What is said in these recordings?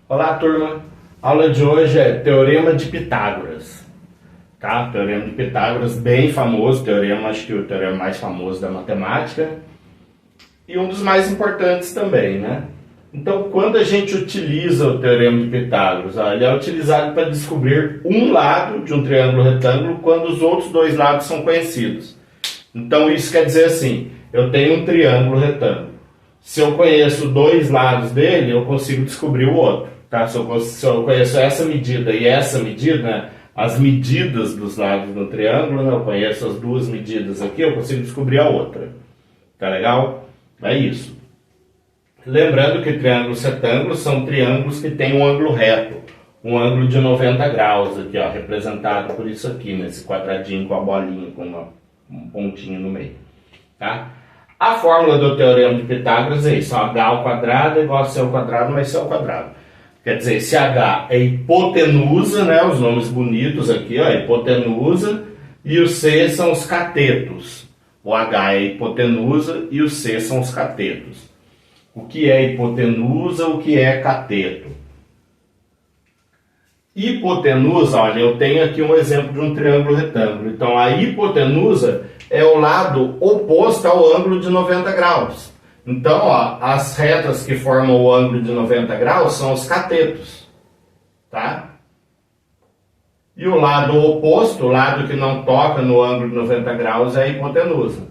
Olá, turma. A aula de hoje é Teorema de Pitágoras. Tá? Teorema de Pitágoras, bem famoso, teorema, acho que o teorema mais famoso da matemática. E um dos mais importantes também, né? Então, quando a gente utiliza o Teorema de Pitágoras, ele é utilizado para descobrir um lado de um triângulo retângulo quando os outros dois lados são conhecidos. Então, isso quer dizer assim, eu tenho um triângulo retângulo. Se eu conheço dois lados dele, eu consigo descobrir o outro. Tá? Se eu conheço essa medida e essa medida, né, as medidas dos lados do triângulo, né, eu conheço as duas medidas aqui, eu consigo descobrir a outra. Tá legal? É isso. Lembrando que triângulos retângulos são triângulos que têm um ângulo reto, um ângulo de 90 graus, aqui, ó, representado por isso aqui, nesse quadradinho com a bolinha, com um pontinho no meio. Tá? A fórmula do Teorema de Pitágoras é isso, h ao quadrado é igual a c ao quadrado mais c ao quadrado. Quer dizer, se h é hipotenusa, né, os nomes bonitos aqui, ó, hipotenusa, e o c são os catetos. O h é hipotenusa e o c são os catetos. O que é hipotenusa, o que é cateto? Hipotenusa, olha, eu tenho aqui um exemplo de um triângulo retângulo. Então, a hipotenusa é o lado oposto ao ângulo de 90 graus. Então, ó, as retas que formam o ângulo de 90 graus são os catetos. Tá? E o lado oposto, o lado que não toca no ângulo de 90 graus, é a hipotenusa.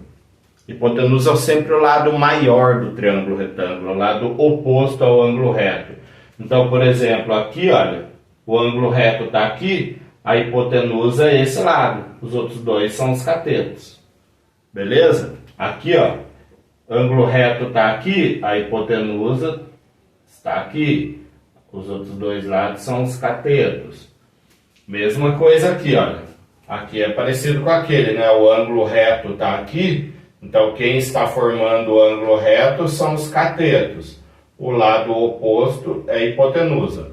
Hipotenusa é sempre o lado maior do triângulo retângulo, o lado oposto ao ângulo reto. Então, por exemplo, aqui, olha, o ângulo reto está aqui, a hipotenusa é esse lado, os outros dois são os catetos. Beleza? Aqui, ó, ângulo reto está aqui, a hipotenusa está aqui, os outros dois lados são os catetos. Mesma coisa aqui, olha, aqui é parecido com aquele, né? O ângulo reto está aqui. Então, quem está formando o ângulo reto são os catetos. O lado oposto é a hipotenusa.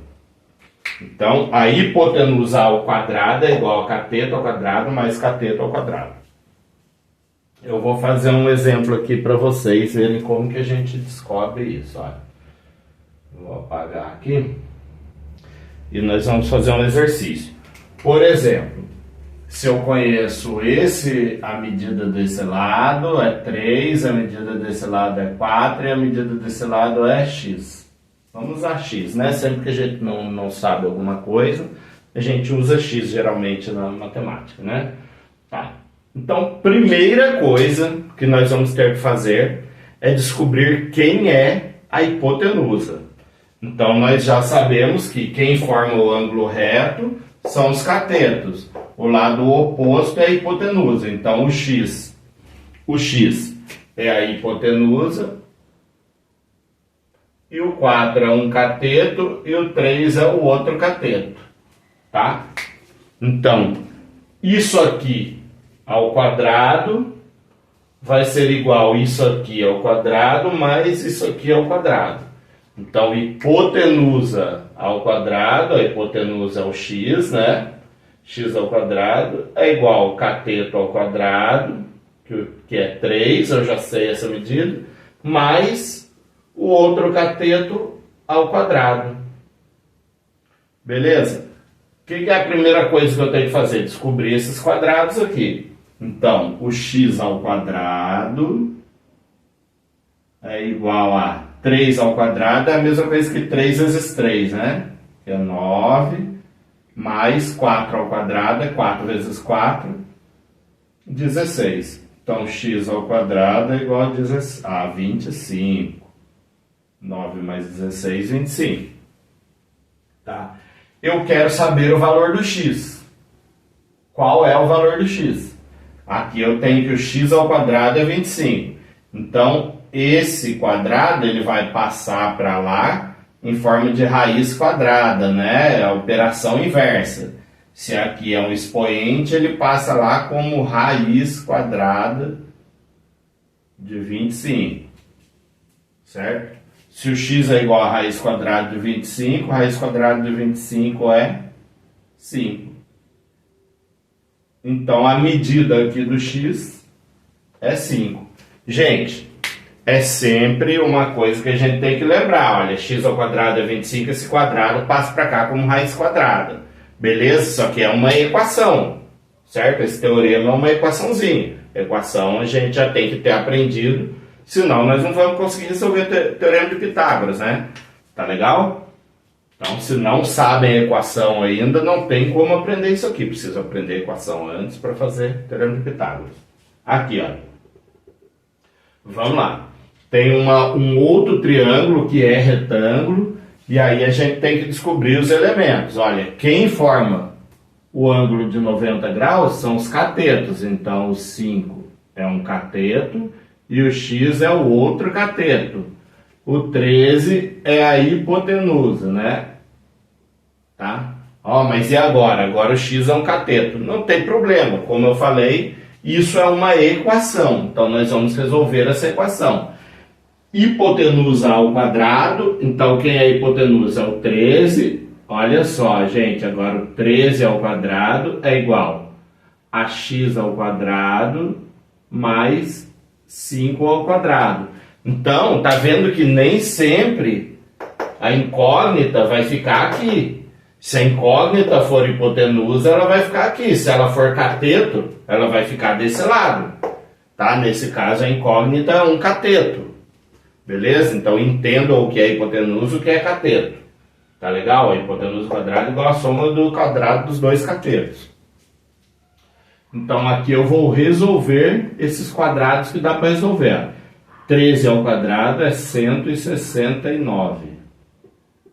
Então, a hipotenusa ao quadrado é igual a cateto ao quadrado mais cateto ao quadrado. Eu vou fazer um exemplo aqui para vocês verem como que a gente descobre isso. Olha. Vou apagar aqui. E nós vamos fazer um exercício. Por exemplo, se eu conheço a medida desse lado é 3, a medida desse lado é 4 e a medida desse lado é x. Vamos usar x, né? Sempre que a gente não sabe alguma coisa, a gente usa x geralmente na matemática, né? Tá. Então, primeira coisa que nós vamos ter que fazer é descobrir quem é a hipotenusa. Então, nós já sabemos que quem forma o ângulo reto são os catetos. O lado oposto é a hipotenusa. Então, o x é a hipotenusa, e o 4 é um cateto, e o 3 é o outro cateto. Tá? Então, isso aqui ao quadrado vai ser igual isso aqui ao quadrado mais isso aqui ao quadrado. Então, hipotenusa ao quadrado, a hipotenusa é o x, né? X ao quadrado é igual ao cateto ao quadrado, que é 3, eu já sei essa medida, mais o outro cateto ao quadrado. Beleza? O que é a primeira coisa que eu tenho que fazer? Descobrir esses quadrados aqui. Então, o x ao quadrado é igual a 3 ao quadrado, é a mesma coisa que 3 vezes 3, né? Que é 9, mais 4 ao quadrado, é 4 vezes 4, 16. Então, x ao quadrado é igual a 25. 9 mais 16, 25. Tá? Eu quero saber o valor do x. Qual é o valor do x? Aqui eu tenho que o x ao quadrado é 25. Então, esse quadrado ele vai passar para lá em forma de raiz quadrada, né? É a operação inversa. Se aqui é um expoente, ele passa lá como raiz quadrada de 25. Certo? Se o x é igual a raiz quadrada de 25, raiz quadrada de 25 é 5. Então, a medida aqui do x é 5. Gente, é sempre uma coisa que a gente tem que lembrar. Olha, x ao quadrado é 25, esse quadrado passa para cá como raiz quadrada. Beleza? Isso aqui é uma equação, certo? Esse teorema é uma equaçãozinha. Equação a gente já tem que ter aprendido, senão nós não vamos conseguir resolver o teorema de Pitágoras, né? Tá legal? Então, se não sabem a equação ainda, não tem como aprender isso aqui. Precisa aprender a equação antes para fazer o teorema de Pitágoras. Aqui, ó. Vamos lá. Tem um outro triângulo que é retângulo, e aí a gente tem que descobrir os elementos. Olha, quem forma o ângulo de 90 graus são os catetos. Então, o 5 é um cateto e o x é o outro cateto. O 13 é a hipotenusa, né? Tá? Ó, mas e agora? Agora o x é um cateto. Não tem problema, como eu falei, isso é uma equação. Então, nós vamos resolver essa equação. Hipotenusa ao quadrado, então quem é a hipotenusa? É o 13. Olha só, gente, agora o 13 ao quadrado é igual a x ao quadrado mais 5 ao quadrado. Então, tá vendo que nem sempre a incógnita vai ficar aqui. Se a incógnita for hipotenusa, ela vai ficar aqui. Se ela for cateto, ela vai ficar desse lado. Tá? Nesse caso, a incógnita é um cateto. Beleza? Então, entendam o que é hipotenusa e o que é cateto. Tá legal? A hipotenusa quadrada é igual a soma do quadrado dos dois catetos. Então, aqui eu vou resolver esses quadrados que dá para resolver. 13 ao quadrado é 169.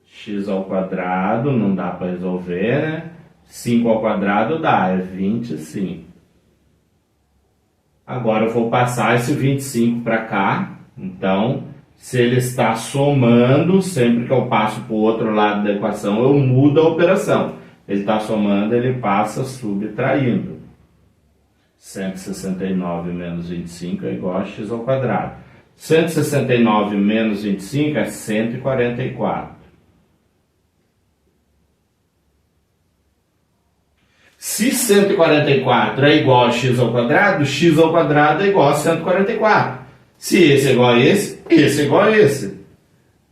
X ao quadrado não dá para resolver, né? 5 ao quadrado dá, é 25. Agora eu vou passar esse 25 para cá. Então, se ele está somando, sempre que eu passo para o outro lado da equação, eu mudo a operação. Ele está somando, ele passa subtraindo. 169 menos 25 é igual a x ao quadrado. 169 menos 25 é 144. Se 144 é igual a x ao quadrado é igual a 144. Se esse é igual a esse é igual a esse.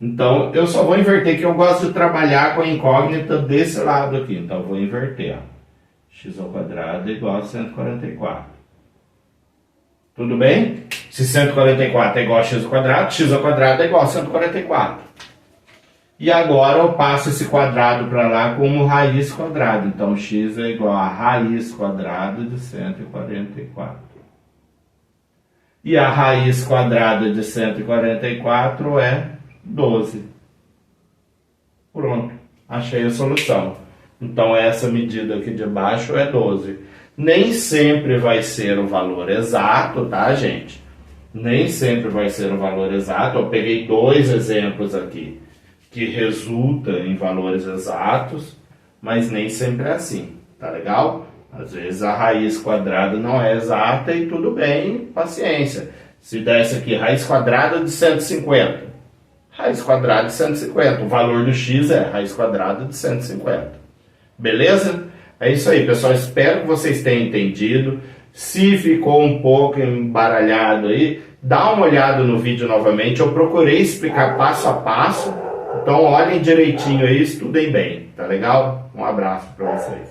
Então, eu só vou inverter, que eu gosto de trabalhar com a incógnita desse lado aqui. Então, eu vou inverter. Ó. X ao quadrado é igual a 144. Tudo bem? Se 144 é igual a x ao quadrado é igual a 144. E agora eu passo esse quadrado para lá como raiz quadrada. Então, x é igual a raiz quadrada de 144. E a raiz quadrada de 144 é 12. Pronto, achei a solução. Então, essa medida aqui de baixo é 12. Nem sempre vai ser o valor exato, tá, gente? Nem sempre vai ser o valor exato. Eu peguei dois exemplos aqui que resulta em valores exatos, mas nem sempre é assim, tá legal? Às vezes a raiz quadrada não é exata e tudo bem, paciência. Se desse aqui raiz quadrada de 150, raiz quadrada de 150, o valor do x é raiz quadrada de 150. Beleza? É isso aí, pessoal. Espero que vocês tenham entendido. Se ficou um pouco embaralhado aí, dá uma olhada no vídeo novamente. Eu procurei explicar passo a passo. Então olhem direitinho aí, estudem bem, tá legal? Um abraço para vocês.